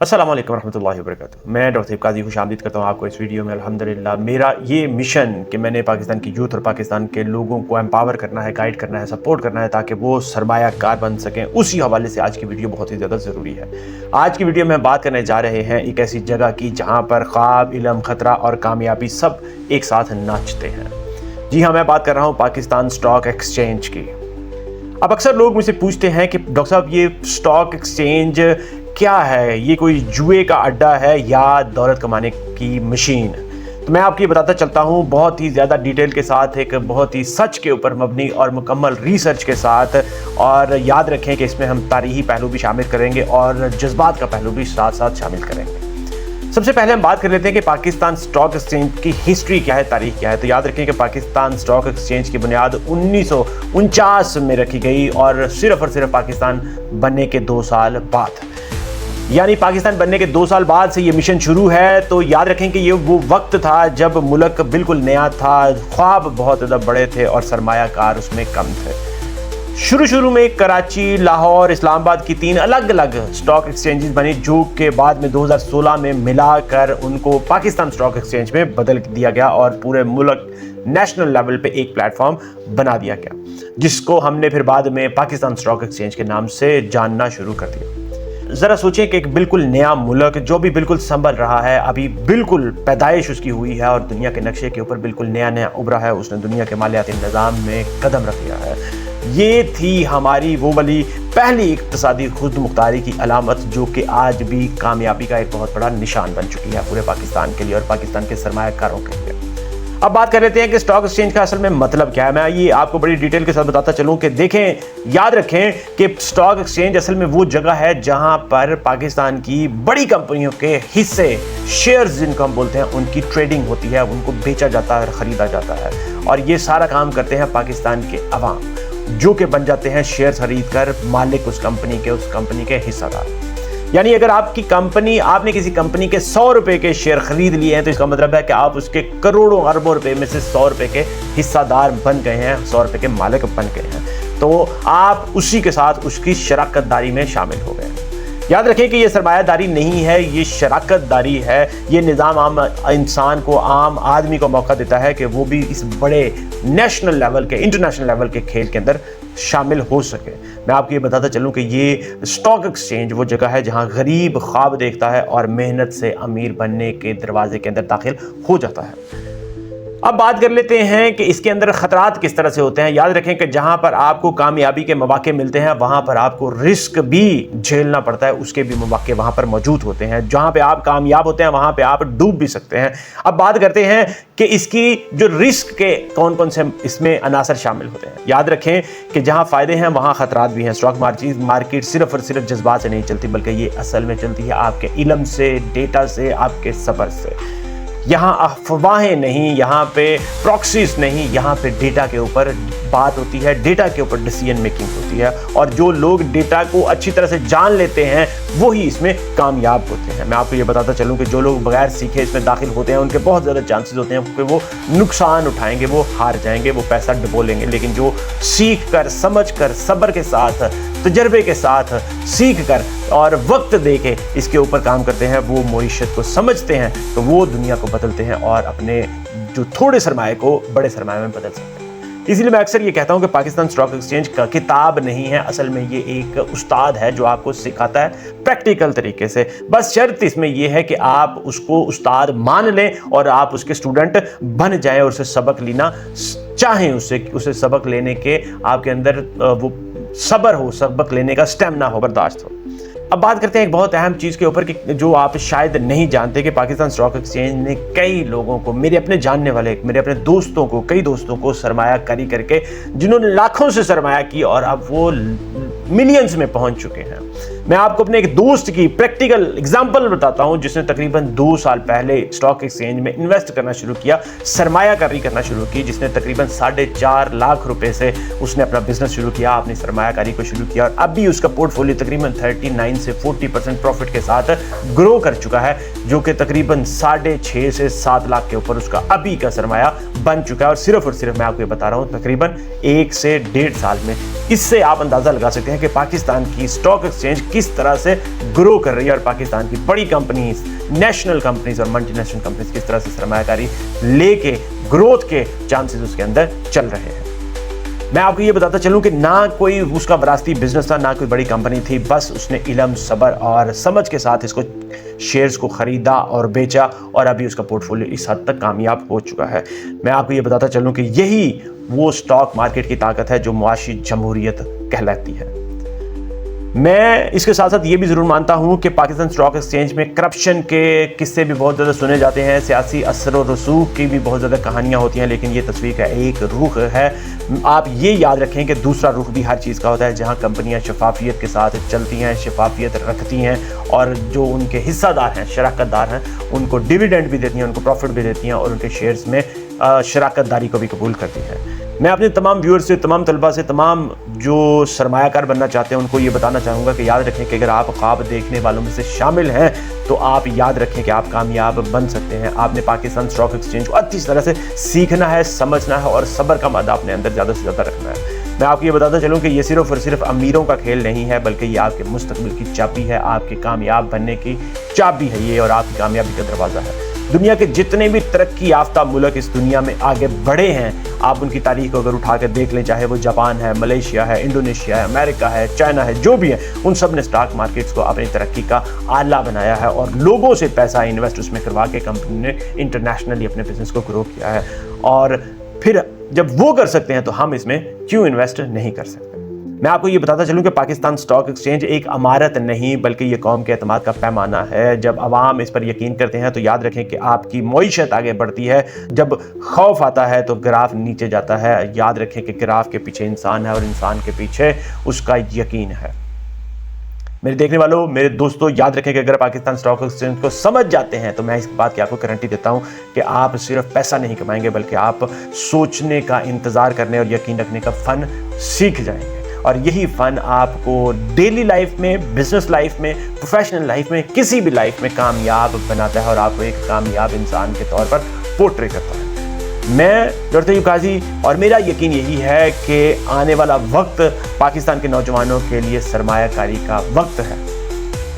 अस्सलाम वालेकुम रहमतुल्लाहि व बरकातुहू। मैं डॉक्टर काजी खुशामदीद करता हूँ आपको इस वीडियो में। अल्हम्दुलिल्लाह मेरा ये मिशन कि मैंने पाकिस्तान की यूथ और पाकिस्तान के लोगों को एम्पावर करना है, गाइड करना है, सपोर्ट करना है ताकि वो सरमायाकार बन सकें, उसी हवाले से आज की वीडियो बहुत ही ज़्यादा ज़रूरी है। आज की वीडियो में बात करने जा रहे हैं एक ऐसी जगह की जहाँ पर ख्वाब, इल्म, ख़तरा और कामयाबी सब एक साथ नाचते हैं। जी हाँ, मैं बात कर रहा हूँ पाकिस्तान स्टॉक एक्सचेंज की। अब अक्सर लोग मुझसे पूछते हैं कि डॉक्टर साहब ये स्टॉक एक्सचेंज क्या है, ये कोई जुए का अड्डा है या दौलत कमाने की मशीन। तो मैं आपको ये बताता चलता हूँ बहुत ही ज़्यादा डिटेल के साथ, एक बहुत ही सच के ऊपर मबनी और मुकम्मल रिसर्च के साथ। और याद रखें कि इसमें हम तारीखी पहलू भी शामिल करेंगे और जज्बात का पहलू भी साथ साथ शामिल करेंगे। सबसे पहले हम बात कर लेते हैं कि पाकिस्तान स्टॉक एक्सचेंज की हिस्ट्री क्या है, तारीख क्या है। तो याद रखें कि पाकिस्तान स्टॉक एक्सचेंज की बुनियाद 1949 में रखी गई और सिर्फ पाकिस्तान बनने के 2 साल बाद, यानी पाकिस्तान बनने के 2 साल बाद से ये मिशन शुरू है। तो याद रखें कि ये वो वक्त था जब मुल्क बिल्कुल नया था, ख्वाब बहुत ज़्यादा बड़े थे और सरमायाकार उसमें कम थे। शुरू में कराची, लाहौर, इस्लामाबाद की 3 अलग अलग स्टॉक एक्सचेंजेस बनी, जो के बाद में 2016 में मिलाकर उनको पाकिस्तान स्टॉक एक्सचेंज में बदल दिया गया और पूरे मुल्क नेशनल लेवल पे एक प्लेटफॉर्म बना दिया गया, जिसको हमने फिर बाद में पाकिस्तान स्टॉक एक्सचेंज के नाम से जानना शुरू कर दिया। ज़रा सोचें कि एक बिल्कुल नया मुल्क जो भी बिल्कुल संभल रहा है, अभी बिल्कुल पैदाइश उसकी हुई है और दुनिया के नक्शे के ऊपर बिल्कुल नया उभरा है, उसने दुनिया के मालियाती निज़ाम में कदम रख लिया है। ये थी हमारी वो वाली पहली इक़्तिसादी खुद मुख्तारी की अलामत, जो कि आज भी कामयाबी का एक बहुत बड़ा निशान बन चुकी है पूरे पाकिस्तान के लिए और पाकिस्तान के सरमायाकारों के लिए। अब बात कर लेते हैं कि स्टॉक एक्सचेंज का असल में मतलब क्या है। मैं ये आपको बड़ी डिटेल के साथ बताता चलूं कि देखें, याद रखें कि स्टॉक एक्सचेंज असल में वो जगह है जहां पर पाकिस्तान की बड़ी कंपनियों के हिस्से, शेयर्स जिनको हम बोलते हैं, उनकी ट्रेडिंग होती है, उनको बेचा जाता है और ख़रीदा जाता है। और ये सारा काम करते हैं पाकिस्तान के अवाम, जो कि बन जाते हैं शेयर खरीद कर मालिक उस कंपनी के हिस्सेदार। यानी अगर आपने किसी कंपनी के 100 रुपए के शेयर खरीद लिए हैं, तो इसका मतलब है कि आप उसके करोड़ों अरबों रुपए में से 100 रुपए के हिस्सेदार बन गए हैं, 100 रुपए के मालिक बन गए हैं। तो आप उसी के साथ उसकी शराकत दारी में शामिल हो गए। याद रखें कि ये सरमायादारी नहीं है, ये शराकत दारी है। ये निज़ाम आम इंसान को, आम आदमी को मौका देता है कि वो भी इस बड़े नेशनल लेवल के, इंटरनेशनल लेवल के खेल के अंदर शामिल हो सके। मैं आपको ये बताता चलूं कि ये स्टॉक एक्सचेंज वो जगह है जहां गरीब ख्वाब देखता है और मेहनत से अमीर बनने के दरवाजे के अंदर दाखिल हो जाता है। अब बात कर लेते हैं कि इसके अंदर खतरात किस तरह से होते हैं। याद रखें कि जहां पर आपको कामयाबी के मौके मिलते हैं, वहां पर आपको रिस्क भी झेलना पड़ता है, उसके भी मौके वहां पर मौजूद होते हैं। जहां पे आप कामयाब होते हैं वहां पे आप डूब भी सकते हैं। अब बात करते हैं कि इसकी जो रिस्क के कौन कौन से इसमें अनासर शामिल होते हैं। याद रखें कि जहां फ़ायदे हैं वहां खतरात भी हैं। स्टॉक मार्केट सिर्फ और सिर्फ जज्बात से नहीं चलती, बल्कि ये असल में चलती है आपके इल्म से, डेटा से, आपके सब्र से। यहाँ अफवाहें नहीं, यहाँ पे प्रॉक्सीज नहीं, यहाँ पे डेटा के ऊपर बात होती है, डेटा के ऊपर डिसीजन मेकिंग होती है। और जो लोग डेटा को अच्छी तरह से जान लेते हैं वही इसमें कामयाब होते हैं। मैं आपको ये बताता चलूँ कि जो लोग बगैर सीखे इसमें दाखिल होते हैं, उनके बहुत ज़्यादा चांसेस होते हैं कि वो नुकसान उठाएंगे, वो हार जाएंगे, वो पैसा डुबोलेंगे। लेकिन जो सीख कर, समझ कर, सब्र के साथ, तजर्बे के साथ सीख कर और वक्त दे के इसके ऊपर काम करते हैं, वो मईशत को समझते हैं, तो वो दुनिया को बदलते हैं और अपने जो थोड़े सरमाए को बड़े सरमाए में बदल सकते हैं। इसीलिए मैं अक्सर ये कहता हूँ कि पाकिस्तान स्टॉक एक्सचेंज का किताब नहीं है, असल में ये एक उस्ताद है जो आपको सिखाता है प्रैक्टिकल तरीके से। बस शर्त इसमें यह है कि आप उसको उस्ताद मान लें और आप उसके स्टूडेंट बन जाएं और उससे सबक लेना चाहें, उसे सबक लेने के आपके अंदर वो सब्र हो, सबक लेने का स्टेमिना हो, बर्दाश्त हो। अब बात करते हैं एक बहुत अहम चीज़ के ऊपर कि जो आप शायद नहीं जानते कि पाकिस्तान स्टॉक एक्सचेंज ने कई लोगों को, मेरे अपने जानने वाले, मेरे अपने दोस्तों को, कई दोस्तों को सरमायाकारी करके, जिन्होंने लाखों से सरमाया की और अब वो मिलियंस में पहुंच चुके हैं। मैं आपको अपने एक दोस्त की प्रैक्टिकल एग्जांपल बताता हूं, जिसने तकरीबन 2 साल पहले स्टॉक एक्सचेंज में इन्वेस्ट करना शुरू किया, सरमायाकारी करना शुरू की, जिसने तकरीबन 4.5 लाख रुपए से उसने अपना बिजनेस शुरू किया, अपनी सरमायाकारी को शुरू किया और अब भी उसका पोर्टफोलियो तकरीबन 39 से 40% प्रॉफिट के साथ ग्रो कर चुका है, जो कि तकरीबन 6.5 से 7 लाख के ऊपर उसका अभी का सरमाया बन चुका है। और सिर्फ मैं आपको ये बता रहा हूँ तकरीबन 1 से 1.5 साल में। इससे आप अंदाजा लगा सकते हैं कि पाकिस्तान की स्टॉक एक्सचेंज किस तरह से ग्रो कर रही है और पाकिस्तान की बड़ी कंपनीज, नेशनल कंपनीज और मल्टी नेशनल कंपनीज किस तरह से सरमायाकारी लेके ग्रोथ के चांसेस उसके अंदर चल रहे हैं। मैं आपको ये बताता चलूं कि ना कोई उसका विरासती बिजनेस था, ना कोई बड़ी कंपनी थी, बस उसने इल्म, सब्र और समझ के साथ इसको शेयर्स को खरीदा और बेचा और अभी उसका पोर्टफोलियो इस हद तक कामयाब हो चुका है। मैं आपको ये बताता चलूं कि यही वो स्टॉक मार्केट की ताकत है जो मुआशी जमहूरियत कहलाती है। मैं इसके साथ साथ ये भी ज़रूर मानता हूँ कि पाकिस्तान स्टॉक एक्सचेंज में करप्शन के किस्से भी बहुत ज़्यादा सुने जाते हैं, सियासी असर और रसूख की भी बहुत ज़्यादा कहानियाँ होती हैं, लेकिन ये तस्वीर का एक रुख है। आप ये याद रखें कि दूसरा रुख भी हर चीज़ का होता है, जहाँ कंपनियाँ शफाफियत के साथ चलती हैं, शफाफियत रखती हैं और जो उनके हिस्सादार हैं, शराकतदार हैं, उनको डिविडेंड भी देती हैं, उनको प्रॉफिट भी देती हैं और उनके शेयर्स में शराकत दारी को भी कबूल करती है। मैं अपने तमाम व्यूअर्स से, तमाम तलबा से, तमाम जो सरमायाकार बनना चाहते हैं उनको ये बताना चाहूँगा कि याद रखें कि अगर आप ख्वाब देखने वालों में से शामिल हैं तो आप याद रखें कि आप कामयाब बन सकते हैं। आपने पाकिस्तान स्टॉक एक्सचेंज को अच्छी तरह से सीखना है, समझना है और सब्र का मादा अपने अंदर ज़्यादा से ज़्यादा रखना है। मैं आपको ये बताता चलूँ कि ये सिर्फ और सिर्फ अमीरों का खेल नहीं है, बल्कि ये आपके मुस्तकबिल की चाबी है, आपके कामयाब बनने की चाबी है ये और आपकी कामयाबी का दरवाज़ा है। दुनिया के जितने भी तरक्की याफ्ता मुल्क इस दुनिया में आगे बढ़े हैं, आप उनकी तारीख को अगर उठा कर देख लें, चाहे वो जापान है, मलेशिया है, इंडोनेशिया है, अमेरिका है, चाइना है, जो भी है, उन सब ने स्टॉक मार्केट्स को अपनी तरक्की का आला बनाया है और लोगों से पैसा इन्वेस्ट उसमें करवा के कंपनी ने इंटरनेशनली अपने बिजनेस को ग्रो किया है। और फिर जब वो कर सकते हैं तो हम इसमें क्यों इन्वेस्ट नहीं कर सकते। मैं आपको ये बताता चलूं कि पाकिस्तान स्टॉक एक्सचेंज एक अमारत नहीं बल्कि ये कौम के एतमाद का पैमाना है। जब अवाम इस पर यकीन करते हैं तो याद रखें कि आपकी मईशत आगे बढ़ती है। जब खौफ आता है तो ग्राफ नीचे जाता है। याद रखें कि ग्राफ के पीछे इंसान है और इंसान के पीछे उसका यकीन है। मेरे देखने वालों, मेरे दोस्तों, याद रखें कि अगर पाकिस्तान स्टॉक एक्सचेंज को समझ जाते हैं तो मैं इस बात की आपको गारंटी देता हूं कि आप सिर्फ पैसा नहीं कमाएंगे बल्कि आप सोचने का, इंतज़ार करने और यकीन रखने का फ़न सीख जाएंगे। और यही फ़न आपको डेली लाइफ में, बिजनेस लाइफ में, प्रोफेशनल लाइफ में, किसी भी लाइफ में कामयाब बनाता है और आपको एक कामयाब इंसान के तौर पर पोर्ट्रे करता है। मैं डॉक्टर तैयब काजी और मेरा यकीन यही है कि आने वाला वक्त पाकिस्तान के नौजवानों के लिए सरमायाकारी का वक्त है।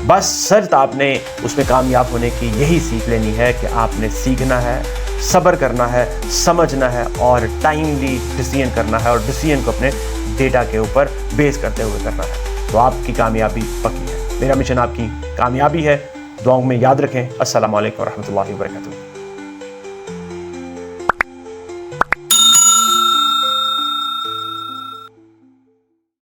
बस शर्त आपने उसमें कामयाब होने की यही सीख लेनी है कि आपने सीखना है, सब्र करना है, समझना है और टाइमली डिसीजन करना है और डिसीजन को अपने डेटा के ऊपर बेस करते हुए करना है, तो आपकी कामयाबी पक्की है। मेरा मिशन आपकी कामयाबी है। दुआओं में याद रखें। अस्सलामु अलैकुम व रहमतुल्लाहि व बरकातुहू।